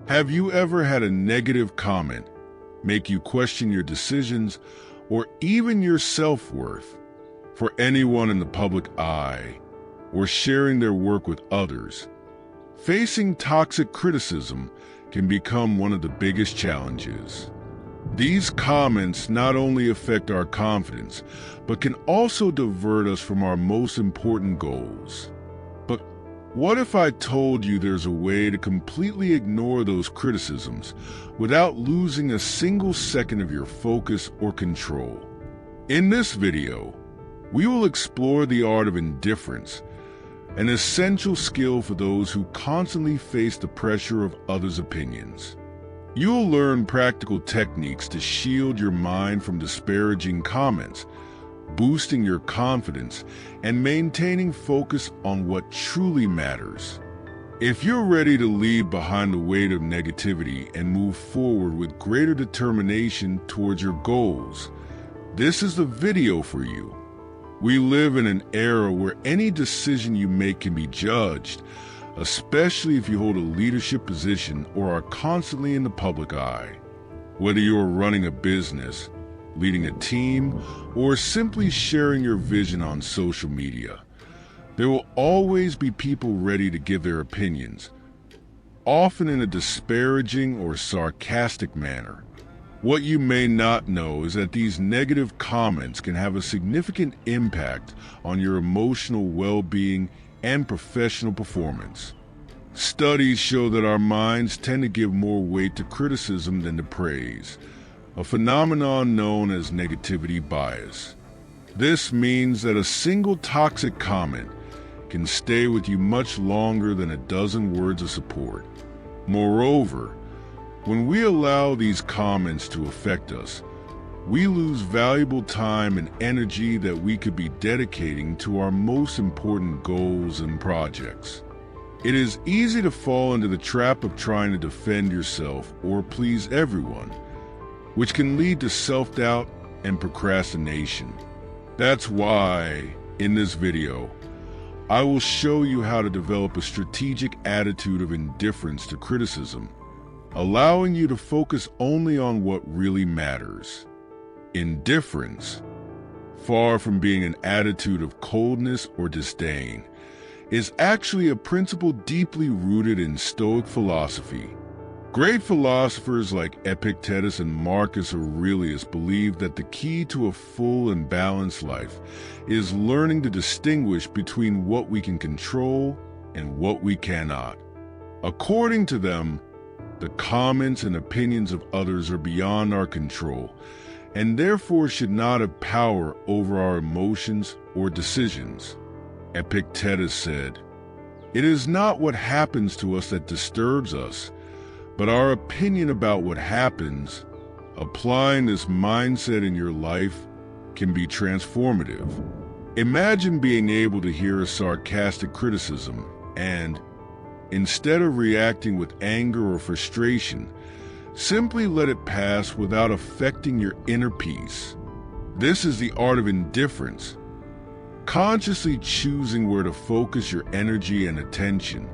Have you ever had a negative comment make you question your decisions or even your self-worth? For anyone in the public eye or sharing their work with others, facing toxic criticism can become one of the biggest challenges. These comments not only affect our confidence, but can also divert us from our most important goals. But what if I told you there's a way to completely ignore those criticisms without losing a single second of your focus or control? In this video, we will explore the art of indifference, an essential skill for those who constantly face the pressure of others' opinions. You'll learn practical techniques to shield your mind from disparaging comments, boosting your confidence, and maintaining focus on what truly matters. If you're ready to leave behind the weight of negativity and move forward with greater determination towards your goals, this is the video for you. We live in an era where any decision you make can be judged, especially if you hold a leadership position or are constantly in the public eye. Whether you're running a business, leading a team, or simply sharing your vision on social media, there will always be people ready to give their opinions, often in a disparaging or sarcastic manner. What you may not know is that these negative comments can have a significant impact on your emotional well-being and professional performance. Studies show that our minds tend to give more weight to criticism than to praise, a phenomenon known as negativity bias. This means that a single toxic comment can stay with you much longer than a dozen words of support. Moreover, when we allow these comments to affect us, we lose valuable time and energy that we could be dedicating to our most important goals and projects. It is easy to fall into the trap of trying to defend yourself or please everyone, which can lead to self-doubt and procrastination. That's why, in this video, I will show you how to develop a strategic attitude of indifference to criticism, allowing you to focus only on what really matters. Indifference, far from being an attitude of coldness or disdain, is actually a principle deeply rooted in Stoic philosophy. Great philosophers like Epictetus and Marcus Aurelius believed that the key to a full and balanced life is learning to distinguish between what we can control and what we cannot. According to them, the comments and opinions of others are beyond our control and therefore should not have power over our emotions or decisions. Epictetus said, "It is not what happens to us that disturbs us, but our opinion about what happens." Applying this mindset in your life can be transformative. Imagine being able to hear a sarcastic criticism and, instead of reacting with anger or frustration, simply let it pass without affecting your inner peace. This is the art of indifference, consciously choosing where to focus your energy and attention.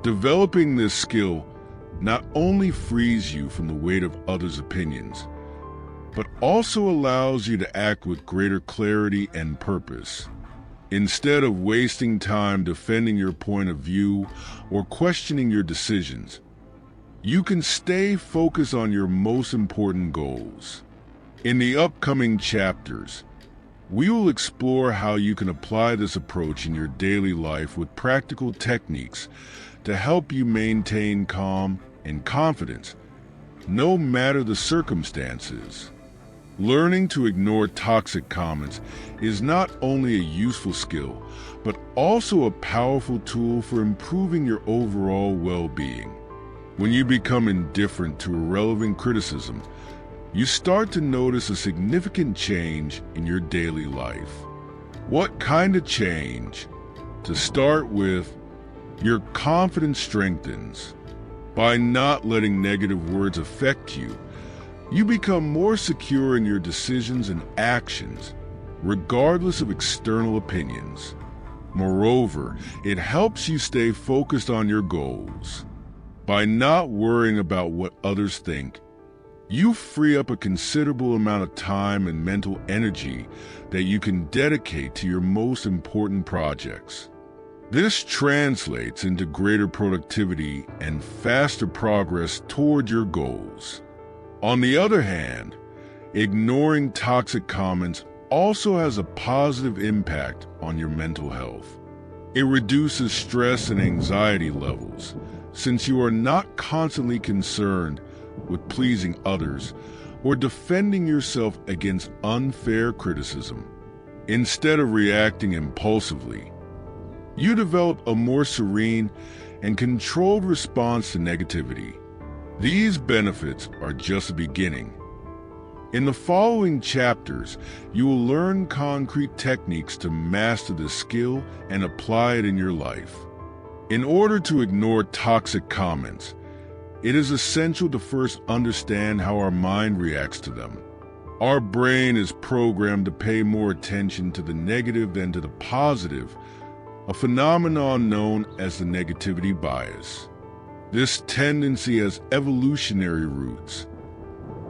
Developing this skill not only frees you from the weight of others' opinions, but also allows you to act with greater clarity and purpose. Instead of wasting time defending your point of view or questioning your decisions, you can stay focused on your most important goals. In the upcoming chapters, we will explore how you can apply this approach in your daily life with practical techniques to help you maintain calm and confidence, no matter the circumstances. Learning to ignore toxic comments is not only a useful skill, but also a powerful tool for improving your overall well-being. When you become indifferent to irrelevant criticism, you start to notice a significant change in your daily life. What kind of change? To start with, your confidence strengthens. By not letting negative words affect you, you become more secure in your decisions and actions, regardless of external opinions. Moreover, it helps you stay focused on your goals. By not worrying about what others think, you free up a considerable amount of time and mental energy that you can dedicate to your most important projects. This translates into greater productivity and faster progress toward your goals. On the other hand, ignoring toxic comments also has a positive impact on your mental health. It reduces stress and anxiety levels, since you are not constantly concerned with pleasing others or defending yourself against unfair criticism. Instead of reacting impulsively, you develop a more serene and controlled response to negativity. These benefits are just the beginning. In the following chapters, you will learn concrete techniques to master this skill and apply it in your life. In order to ignore toxic comments, it is essential to first understand how our mind reacts to them. Our brain is programmed to pay more attention to the negative than to the positive, a phenomenon known as the negativity bias. This tendency has evolutionary roots.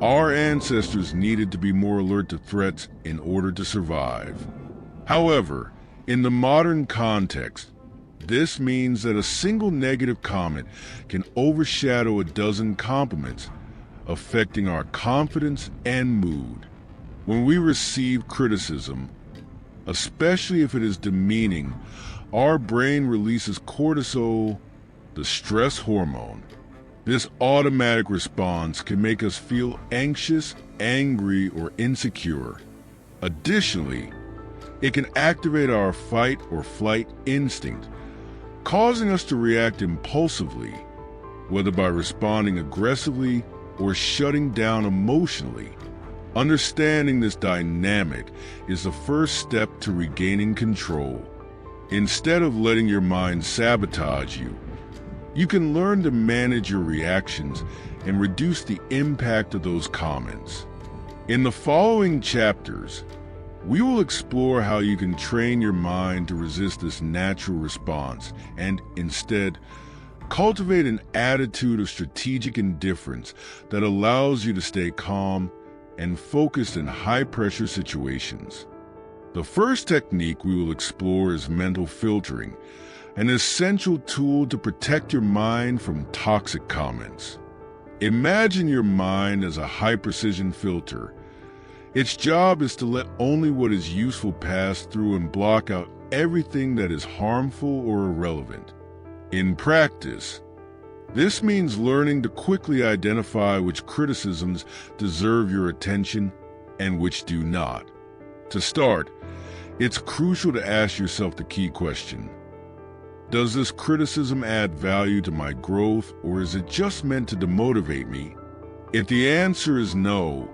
Our ancestors needed to be more alert to threats in order to survive. However, in the modern context, this means that a single negative comment can overshadow a dozen compliments, affecting our confidence and mood. When we receive criticism, especially if it is demeaning, our brain releases cortisol, the stress hormone. This automatic response can make us feel anxious, angry, or insecure. Additionally, it can activate our fight or flight instinct, causing us to react impulsively, whether by responding aggressively or shutting down emotionally. Understanding this dynamic is the first step to regaining control. Instead of letting your mind sabotage you, you can learn to manage your reactions and reduce the impact of those comments. In the following chapters, we will explore how you can train your mind to resist this natural response and instead cultivate an attitude of strategic indifference that allows you to stay calm and focused in high-pressure situations. The first technique we will explore is mental filtering, an essential tool to protect your mind from toxic comments. Imagine your mind as a high-precision filter. Its job is to let only what is useful pass through and block out everything that is harmful or irrelevant. In practice, this means learning to quickly identify which criticisms deserve your attention and which do not. To start, it's crucial to ask yourself the key question: does this criticism add value to my growth, or is it just meant to demotivate me? If the answer is no,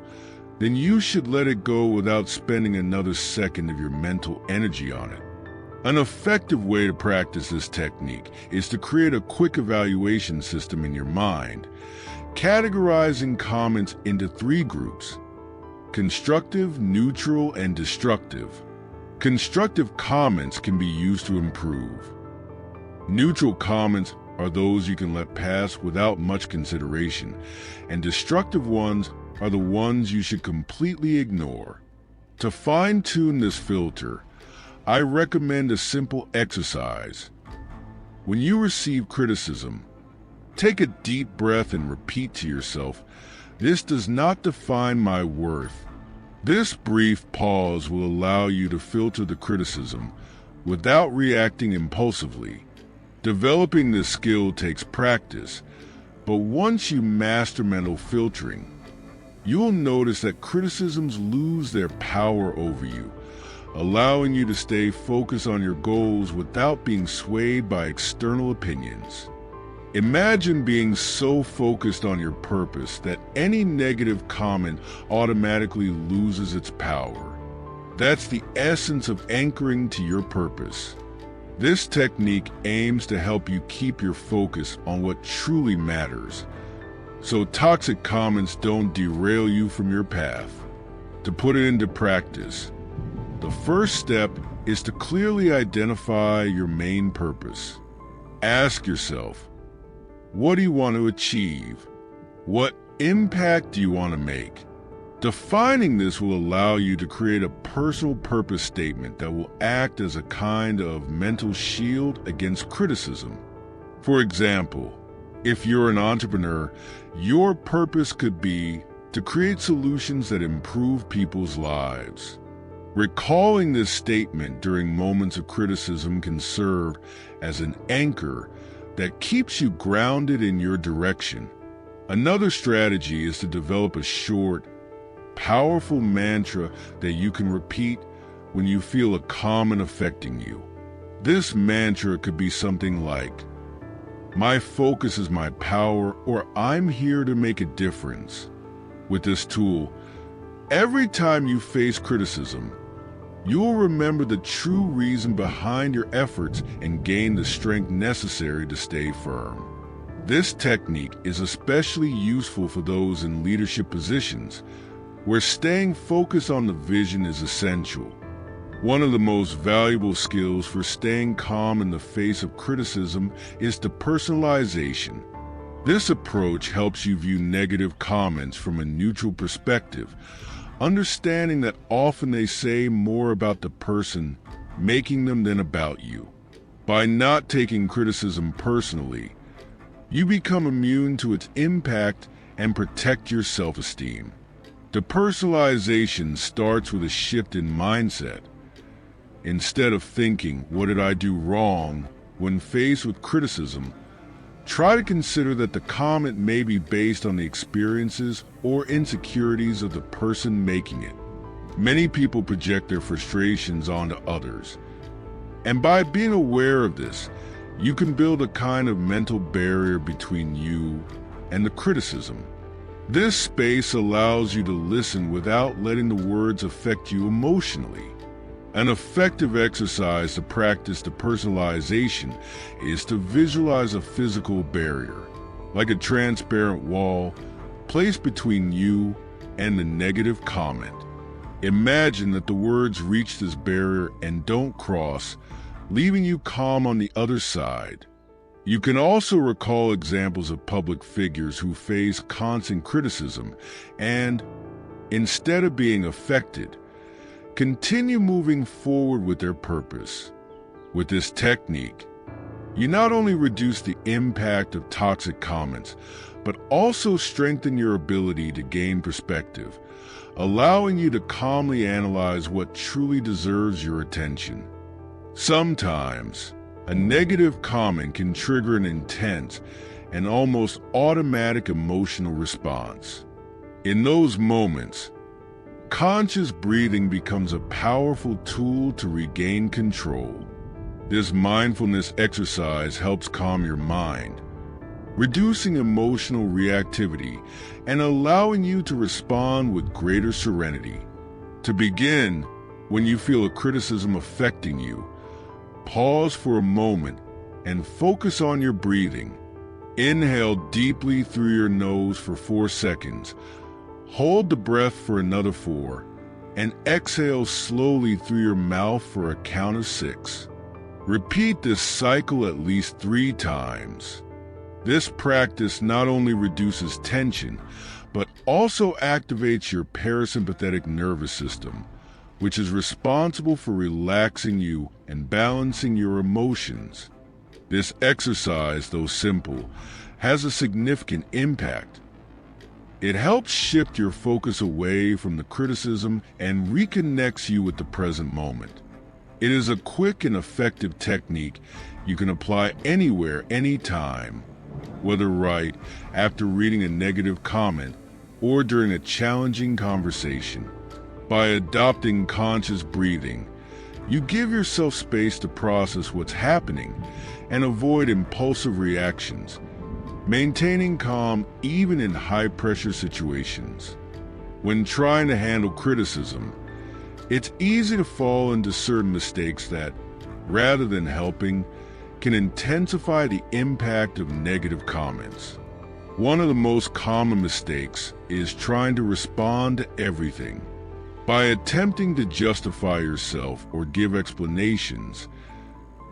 then you should let it go without spending another second of your mental energy on it. An effective way to practice this technique is to create a quick evaluation system in your mind, categorizing comments into 3 groups: constructive, neutral, and destructive. Constructive comments can be used to improve. Neutral comments are those you can let pass without much consideration, and destructive ones are the ones you should completely ignore. To fine-tune this filter, I recommend a simple exercise. When you receive criticism, take a deep breath and repeat to yourself, "This does not define my worth." This brief pause will allow you to filter the criticism without reacting impulsively. Developing this skill takes practice, but once you master mental filtering, you'll notice that criticisms lose their power over you, allowing you to stay focused on your goals without being swayed by external opinions. Imagine being so focused on your purpose that any negative comment automatically loses its power. That's the essence of anchoring to your purpose. This technique aims to help you keep your focus on what truly matters, so toxic comments don't derail you from your path. To put it into practice, the first step is to clearly identify your main purpose. Ask yourself, What do you want to achieve? What impact do you want to make? Defining this will allow you to create a personal purpose statement that will act as a kind of mental shield against criticism. For example, if you're an entrepreneur, your purpose could be to create solutions that improve people's lives. Recalling this statement during moments of criticism can serve as an anchor that keeps you grounded in your direction. Another strategy is to develop a short, powerful mantra that you can repeat when you feel a comment affecting you. This mantra could be something like, "My focus is my power," or "I'm here to make a difference." With this tool, every time you face criticism, you'll remember the true reason behind your efforts and gain the strength necessary to stay firm. This technique is especially useful for those in leadership positions, where staying focused on the vision is essential. One of the most valuable skills for staying calm in the face of criticism is depersonalization. This approach helps you view negative comments from a neutral perspective, understanding that often they say more about the person making them than about you. By not taking criticism personally, you become immune to its impact and protect your self-esteem. Depersonalization starts with a shift in mindset. Instead of thinking, "What did I do wrong?" when faced with criticism, try to consider that the comment may be based on the experiences or insecurities of the person making it. Many people project their frustrations onto others, and by being aware of this, you can build a kind of mental barrier between you and the criticism. This space allows you to listen without letting the words affect you emotionally. An effective exercise to practice depersonalization is to visualize a physical barrier, like a transparent wall, placed between you and the negative comment. Imagine that the words reach this barrier and don't cross, leaving you calm on the other side. You can also recall examples of public figures who face constant criticism and, instead of being affected, continue moving forward with their purpose. With this technique, you not only reduce the impact of toxic comments, but also strengthen your ability to gain perspective, allowing you to calmly analyze what truly deserves your attention. Sometimes, a negative comment can trigger an intense and almost automatic emotional response. In those moments, conscious breathing becomes a powerful tool to regain control. This mindfulness exercise helps calm your mind, reducing emotional reactivity and allowing you to respond with greater serenity. To begin, when you feel a criticism affecting you, pause for a moment and focus on your breathing. Inhale deeply through your nose for 4 seconds. Hold the breath for another 4, and exhale slowly through your mouth for a count of 6. Repeat this cycle at least 3 times. This practice not only reduces tension, but also activates your parasympathetic nervous system, which is responsible for relaxing you and balancing your emotions. This exercise, though simple, has a significant impact. It helps shift your focus away from the criticism and reconnects you with the present moment. It is a quick and effective technique you can apply anywhere, anytime, whether right after reading a negative comment or during a challenging conversation. By adopting conscious breathing, you give yourself space to process what's happening and avoid impulsive reactions, maintaining calm even in high-pressure situations. When trying to handle criticism, it's easy to fall into certain mistakes that, rather than helping, can intensify the impact of negative comments. One of the most common mistakes is trying to respond to everything. By attempting to justify yourself or give explanations,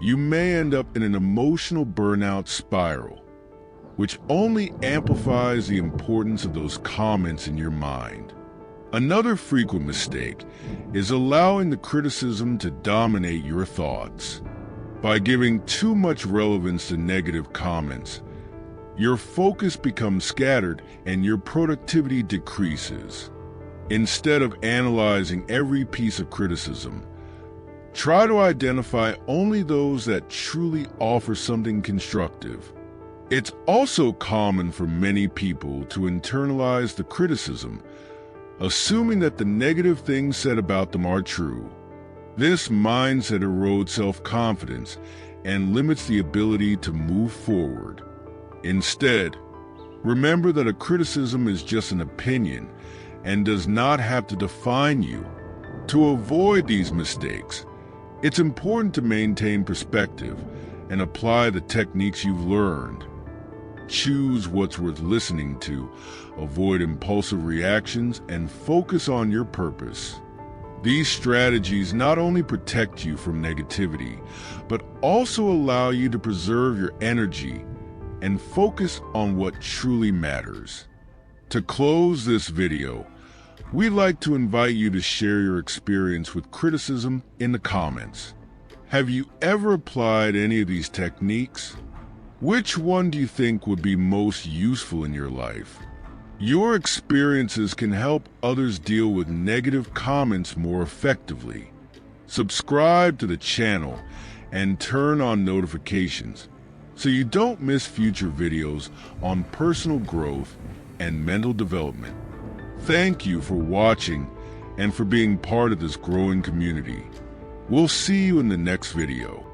you may end up in an emotional burnout spiral. which only amplifies the importance of those comments in your mind. Another frequent mistake is allowing the criticism to dominate your thoughts. By giving too much relevance to negative comments, your focus becomes scattered and your productivity decreases. Instead of analyzing every piece of criticism, try to identify only those that truly offer something constructive. It's also common for many people to internalize the criticism, assuming that the negative things said about them are true. This mindset erodes self-confidence and limits the ability to move forward. Instead, remember that a criticism is just an opinion and does not have to define you. To avoid these mistakes, it's important to maintain perspective and apply the techniques you've learned. Choose what's worth listening to, avoid impulsive reactions, and focus on your purpose. These strategies not only protect you from negativity, but also allow you to preserve your energy and focus on what truly matters. To close this video, we'd like to invite you to share your experience with criticism in the comments. Have you ever applied any of these techniques? Which one do you think would be most useful in your life? Your experiences can help others deal with negative comments more effectively. Subscribe to the channel and turn on notifications so you don't miss future videos on personal growth and mental development. Thank you for watching and for being part of this growing community. We'll see you in the next video.